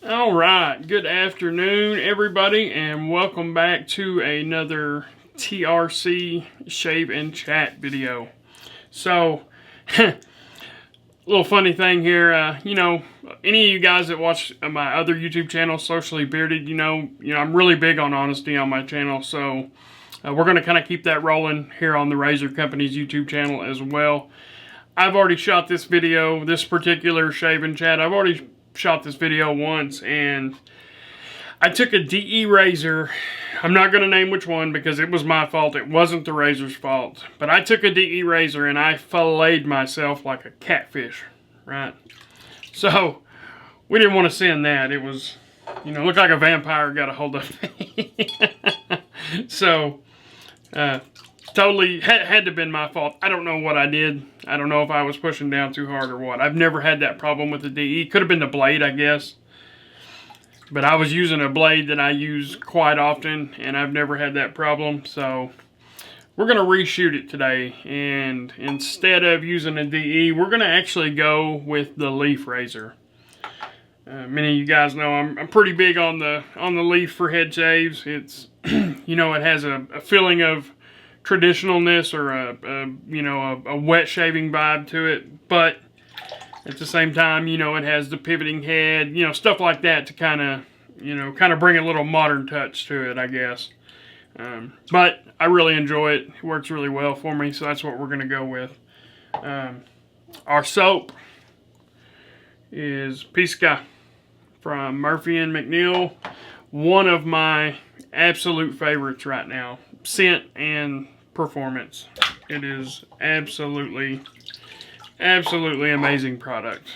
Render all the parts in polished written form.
All right, good afternoon, everybody, and welcome back to another TRC Shave and Chat video. So, little funny thing here, any of you guys that watch my other YouTube channel, Socially Bearded, I'm really big on honesty on my channel, so we're going to kind of keep that rolling here on the Razor Company's YouTube channel as well. I've already shot this video, this particular Shave and Chat, I've already shot this video once, and I took a DE razor. I'm not going to name which one because it was my fault. It wasn't the razor's fault. But I took a DE razor and I filleted myself like a catfish, right? So, we didn't want to send that. It was, looked like a vampire got a hold of me. So, totally had to have been my fault. I don't know what I did. I don't know if I was pushing down too hard or what. I've never had that problem with the DE. Could have been the blade, I guess. But I was using a blade that I use quite often, and I've never had that problem. So we're going to reshoot it today. And instead of using a DE, we're going to actually go with the leaf razor. Many of you guys know I'm pretty big on the leaf for head shaves. It's it has a feeling of traditionalness or a wet shaving vibe to it, but at the same time, it has the pivoting head, stuff like that to kind of bring a little modern touch to it, I guess. But I really enjoy it. It works really well for me, so that's what we're going to go with. Our soap is Pisca from Murphy and McNeil. One of my absolute favorites right now. Scent and performance. It is absolutely amazing product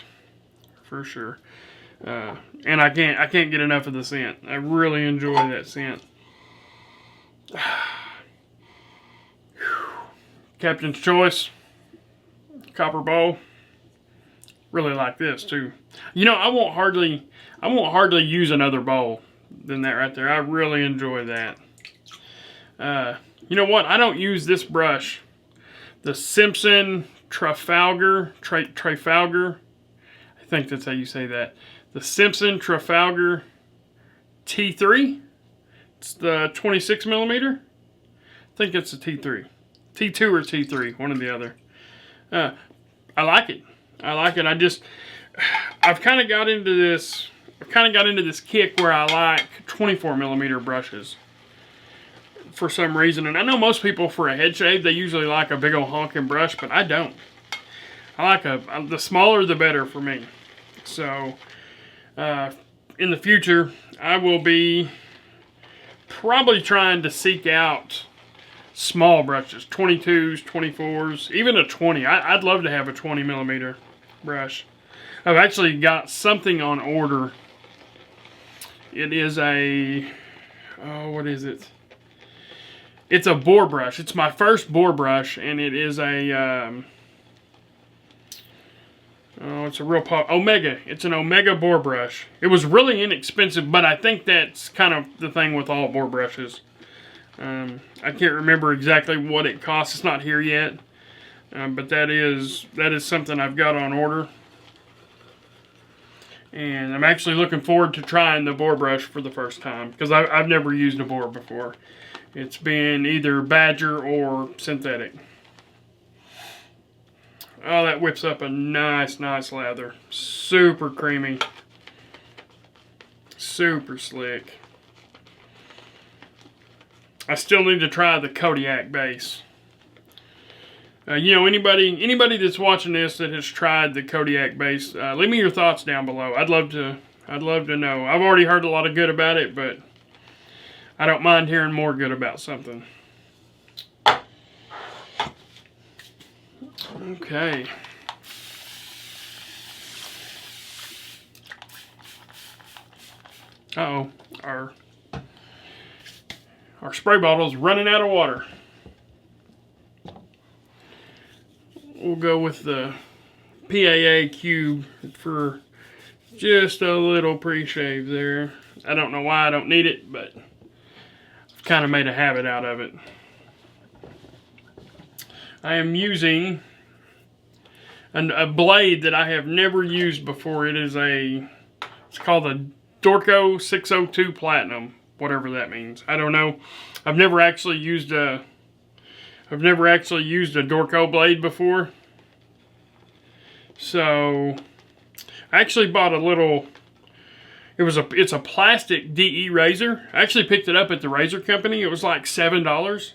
for sure. And I can't get enough of the scent. I really enjoy that scent. Captain's Choice copper bowl. Really like this too. I won't hardly use another bowl than that right there. I really enjoy that. You know what? I don't use this brush. The Simpson Trafalgar. I think that's how you say that. The Simpson Trafalgar T3. It's the 26 millimeter. I think it's a T3. T2 or T3, one or the other. I like it. I've kind of got into this kick where I like 24 millimeter brushes for some reason. And I know most people, for a head shave, they usually like a big old honking brush, but I don't. I like the smaller the better for me. So, in the future, I will be probably trying to seek out small brushes, 22s, 24s, even a 20. I'd love to have a 20 millimeter brush. I've actually got something on order. It is what is it? It's a boar brush. It's my first boar brush, and it is it's a real Omega. It's an Omega boar brush. It was really inexpensive, but I think that's kind of the thing with all boar brushes. I can't remember exactly what it costs. It's not here yet, but that is something I've got on order. And I'm actually looking forward to trying the boar brush for the first time, because I've never used a boar before. It's been either badger or synthetic. Oh, that whips up a nice lather. Super creamy. Super slick. I still need to try the Kodiak base. Anybody that's watching this that has tried the Kodiak base, leave me your thoughts down below. I'd love to know. I've already heard a lot of good about it, but I don't mind hearing more good about something. Okay. Uh-oh. Our spray bottle's running out of water. We'll go with the PAA cube for just a little pre-shave there. I don't know why I don't need it, but I've kind of made a habit out of it. I am using a blade that I have never used before. It's called a Dorco 602 Platinum, whatever that means. I don't know. I've never actually used a Dorco blade before. So I actually bought a little, it's a plastic DE razor. I actually picked it up at the razor company. It was like $7.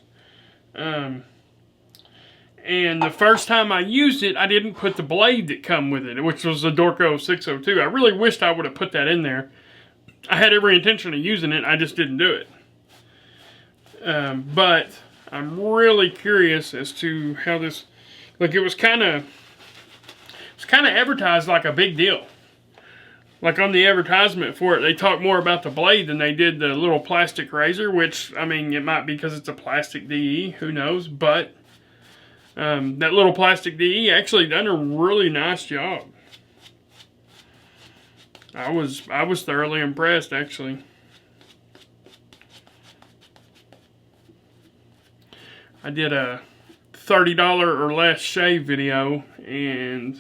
And the first time I used it, I didn't put the blade that come with it, which was the Dorco 602. I really wished I would have put that in there. I had every intention of using it, I just didn't do it. But I'm really curious as to how this, like, it was kind of advertised like a big deal. Like on the advertisement for it, they talk more about the blade than they did the little plastic razor, which, I mean, it might be because it's a plastic DE, who knows, but that little plastic DE actually done a really nice job. I was thoroughly impressed, actually. I did a $30 or less shave video, and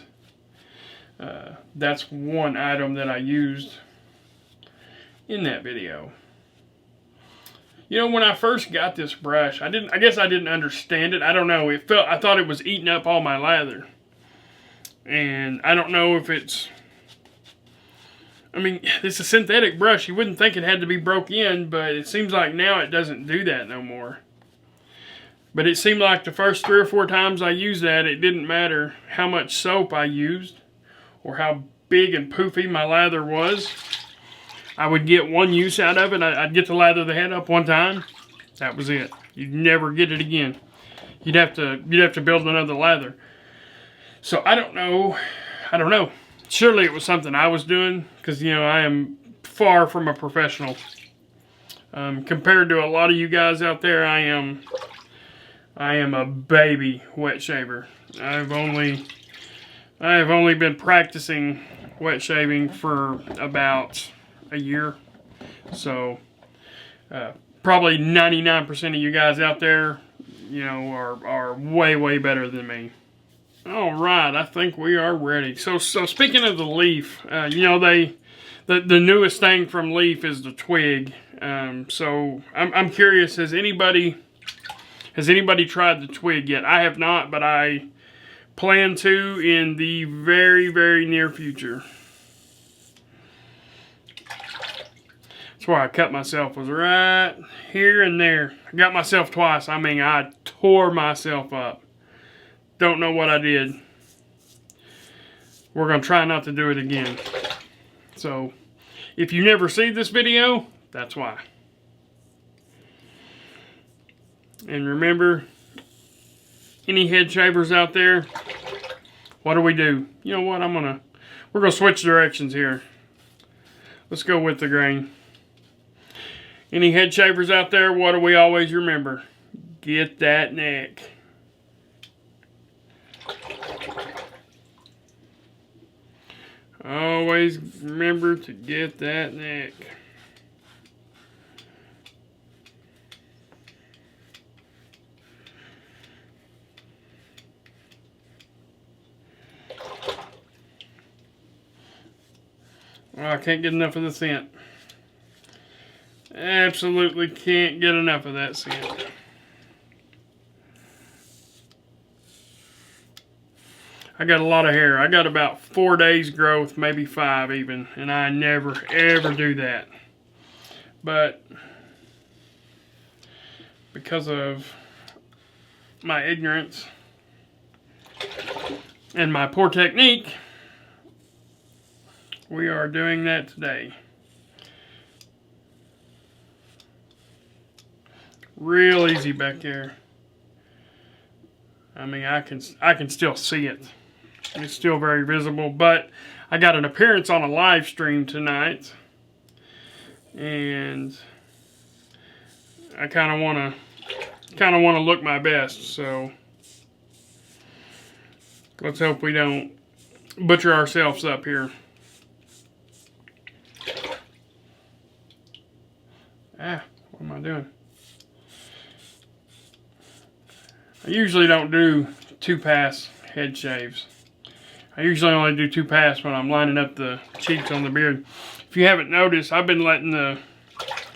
that's one item that I used in that video. You know, when I first got this brush, I guess I didn't understand it. I don't know. I thought it was eating up all my lather. And I don't know if it's, I mean, this is a synthetic brush. You wouldn't think it had to be broke in, but it seems like now it doesn't do that no more. But it seemed like the first 3 or 4 times I used that, it didn't matter how much soap I used or how big and poofy my lather was. I would get one use out of it. I'd get to lather the head up one time. That was it. You'd never get it again. You'd have to build another lather. So I don't know. Surely it was something I was doing, because, you know, I am far from a professional. Compared to a lot of you guys out there, I am a baby wet shaver. I have only been practicing wet shaving for about a year. So probably 99% of you guys out there, you know, are way better than me. All right, I think we are ready. So speaking of the leaf, you know, the newest thing from Leaf is the twig. So I'm curious, has anybody tried the twig yet? I have not, but I plan to in the very near future. That's where I cut myself, was right here and there. I got myself twice. I mean, I tore myself up. Don't know what I did. We're going to try not to do it again. So, if you never see this video, that's why. And remember, any head shavers out there, what do we do? You know what, we're going to switch directions here. Let's go with the grain. Any head shavers out there, what do we always remember? Get that neck. Always remember to get that neck. Oh, I can't get enough of the scent. Absolutely can't get enough of that scent. I got a lot of hair. I got about 4 days growth, maybe 5 even, and I never ever do that. But because of my ignorance and my poor technique, we are doing that today. Real easy back there. I mean, I can still see it. It's still very visible, but I got an appearance on a live stream tonight, and I kind of want to look my best. So let's hope we don't butcher ourselves up here. What am I doing? I usually don't do 2-pass head shaves. I usually only do 2 pass when I'm lining up the cheeks on the beard. If if you haven't noticed, I've been letting the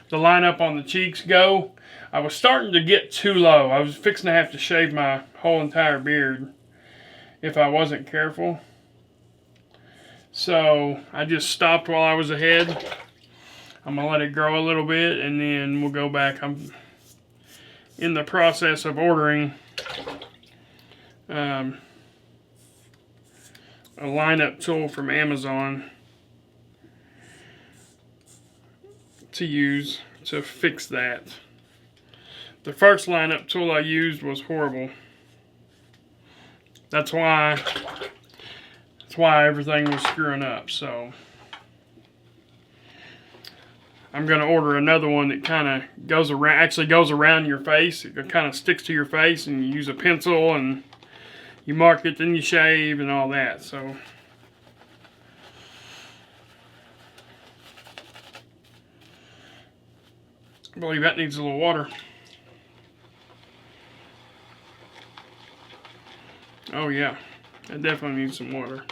line up on the cheeks go. I was starting to get too low. I was fixing to have to shave my whole entire beard if I wasn't careful. So I just stopped while I was ahead. I'm going to let it grow a little bit and then we'll go back. I'm in the process of ordering a lineup tool from Amazon to use to fix that. The first lineup tool I used was horrible. That's why everything was screwing up. So I'm going to order another one that kind of goes around your face. It kind of sticks to your face, and you use a pencil and you mark it, then you shave and all that. So I believe that needs a little water. Oh yeah, it definitely needs some water.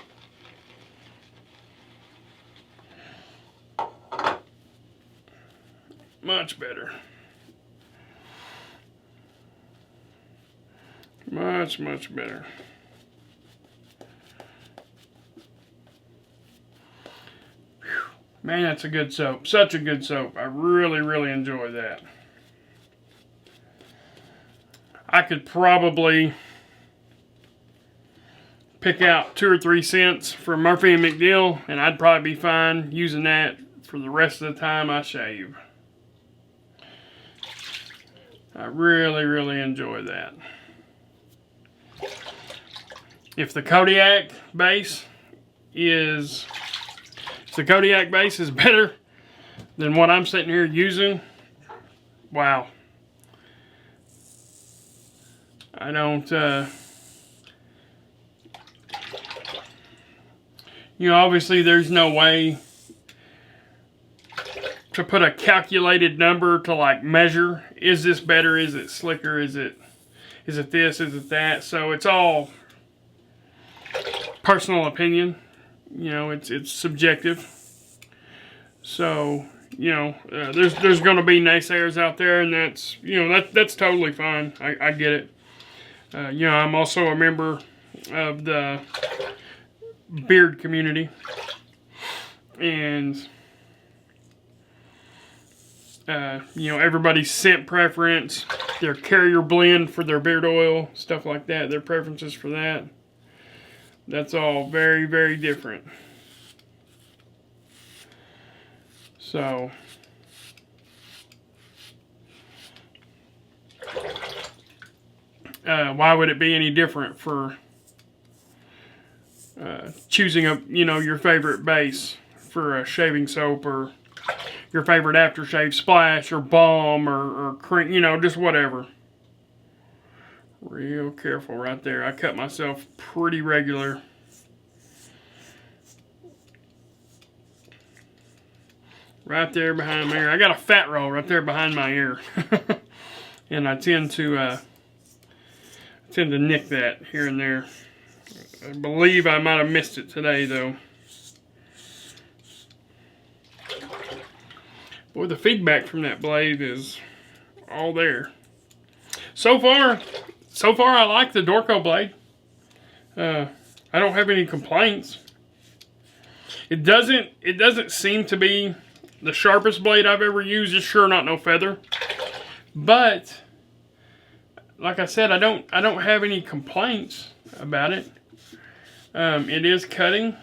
Much better. Much, much better. Whew. Man, that's a good soap. Such a good soap. I really, really enjoy that. I could probably pick out 2 or 3 cents from Murphy and McNeil, and I'd probably be fine using that for the rest of the time I shave. I really, really enjoy that. If the Kodiak base is better than what I'm sitting here using, wow. I don't, obviously there's no way to put a calculated number to like measure, is this better, is it slicker, is it this, is it that? So it's all personal opinion. It's subjective. So there's going to be naysayers out there, and that's totally fine. I get it. I'm also a member of the beard community, and everybody's scent preference, their carrier blend for their beard oil, stuff like that, their preferences for that. That's all very, very different. So why would it be any different for choosing your favorite base for a shaving soap, or your favorite aftershave splash, or balm, or cream, just whatever. Real careful right there. I cut myself pretty regular. Right there behind my ear. I got a fat roll right there behind my ear. And I tend to nick that here and there. I believe I might have missed it today, though. Boy, the feedback from that blade is all there. So far I like the Dorco blade. I don't have any complaints. It doesn't seem to be the sharpest blade I've ever used. It's sure not no feather. But like I said, I don't have any complaints about it. It is cutting.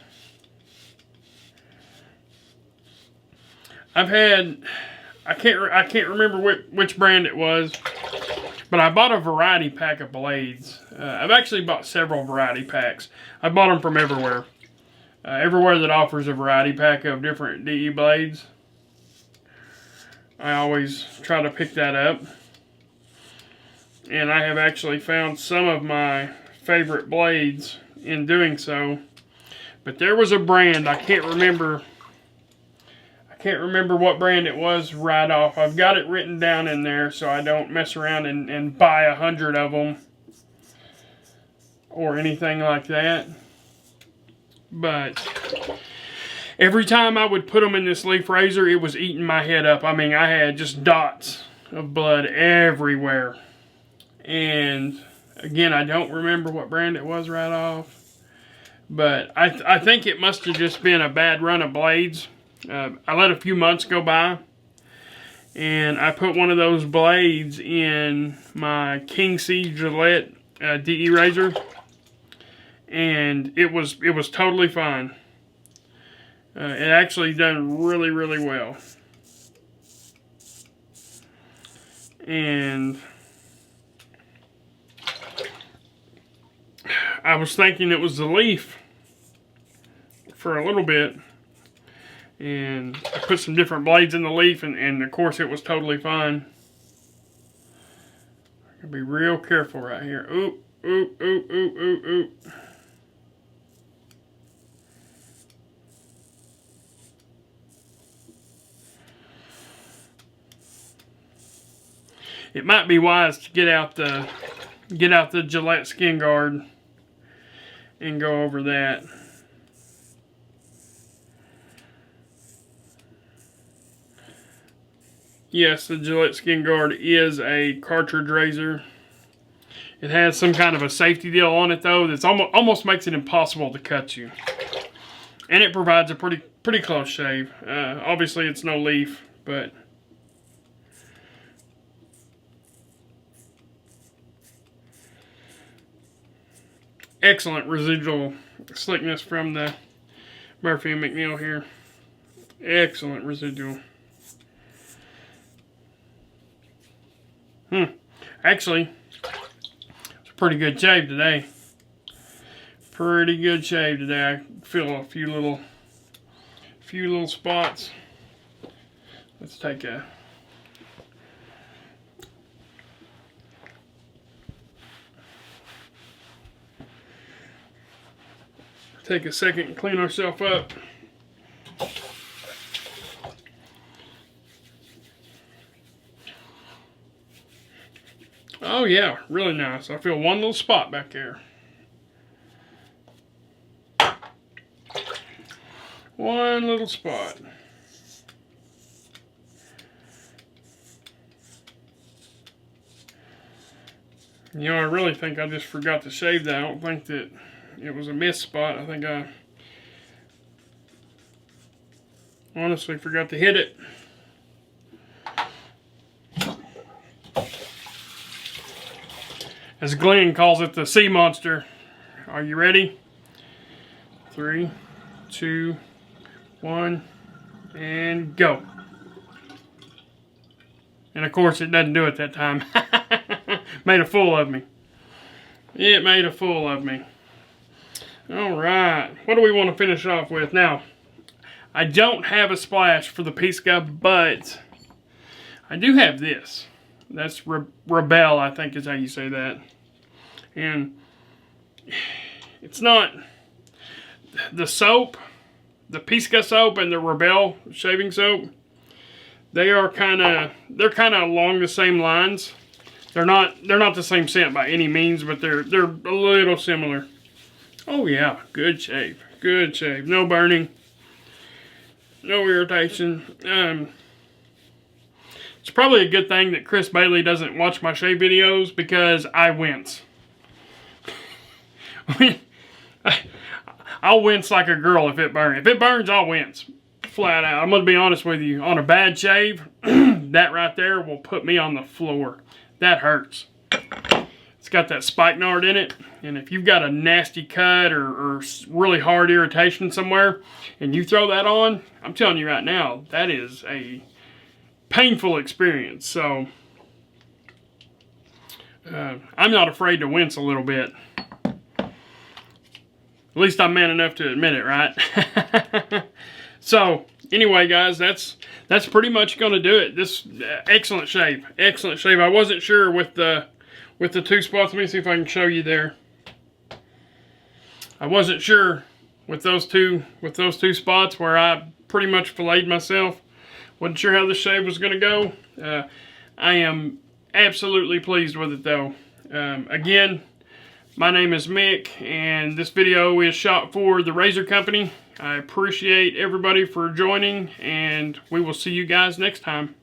I can't remember which brand it was, but I bought a variety pack of blades. I've actually bought several variety packs. I bought them from everywhere. Everywhere that offers a variety pack of different DE blades, I always try to pick that up. And I have actually found some of my favorite blades in doing so. But there was a brand, I can't remember what brand it was right off. I've got it written down in there so I don't mess around and buy 100 of them or anything like that. But every time I would put them in this leaf razor, it was eating my head up. I mean, I had just dots of blood everywhere. And again, I don't remember what brand it was right off. But I think it must have just been a bad run of blades. I let a few months go by. And I put one of those blades in my King C Gillette DE razor. And it was totally fine. It actually done really, really well. And I was thinking it was the leaf for a little bit. And I put some different blades in the leaf, and of course it was totally fine. I gotta be real careful right here. Oop, oop, oop, oop, oop, oop. It might be wise to get out the Gillette Skin Guard and go over that. Yes, the Gillette Skin Guard is a cartridge razor. It has some kind of a safety deal on it though that's almost makes it impossible to cut you. And it provides a pretty close shave. Obviously it's no leaf, but excellent residual slickness from the Murphy and McNeil here. Excellent residual. Actually, it's a pretty good shave today. Pretty good shave today. I feel a few little spots. Let's take a second and clean ourselves up. Oh yeah, really nice. I feel one little spot back there. One little spot. You know, I really think I just forgot to shave that. I don't think that it was a miss spot. I think I honestly forgot to hit it. As Glenn calls it, the sea monster. Are you ready? 3, 2, 1, and go. And of course it doesn't do it that time. Made a fool of me. It made a fool of me. Alright, what do we want to finish off with? Now, I don't have a splash for the Pisca, but I do have this. That's Rebel, I think is how you say that. And it's not the soap, the Pisca soap and the Rebel shaving soap. They're kind of along the same lines. They're not the same scent by any means, but they're a little similar. Oh yeah, good shave. Good shave. No burning. No irritation. It's probably a good thing that Chris Bailey doesn't watch my shave videos because I wince. I'll wince like a girl if it burns. If it burns, I'll wince. Flat out. I'm going to be honest with you. On a bad shave, that right there will put me on the floor. That hurts. It's got that spikenard in it. And if you've got a nasty cut or really hard irritation somewhere, and you throw that on, I'm telling you right now, that is a painful experience. So I'm not afraid to wince a little bit. At least I'm man enough to admit it, right? So anyway, guys, that's pretty much going to do it. This excellent shave, excellent shave. I wasn't sure with the 2 spots. Let me see if I can show you there. I wasn't sure with those two spots where I pretty much filleted myself. Wasn't sure how this shave was going to go. I am absolutely pleased with it though. Again, my name is Mick, and this video is shot for the Razor Company. I appreciate everybody for joining, and we will see you guys next time.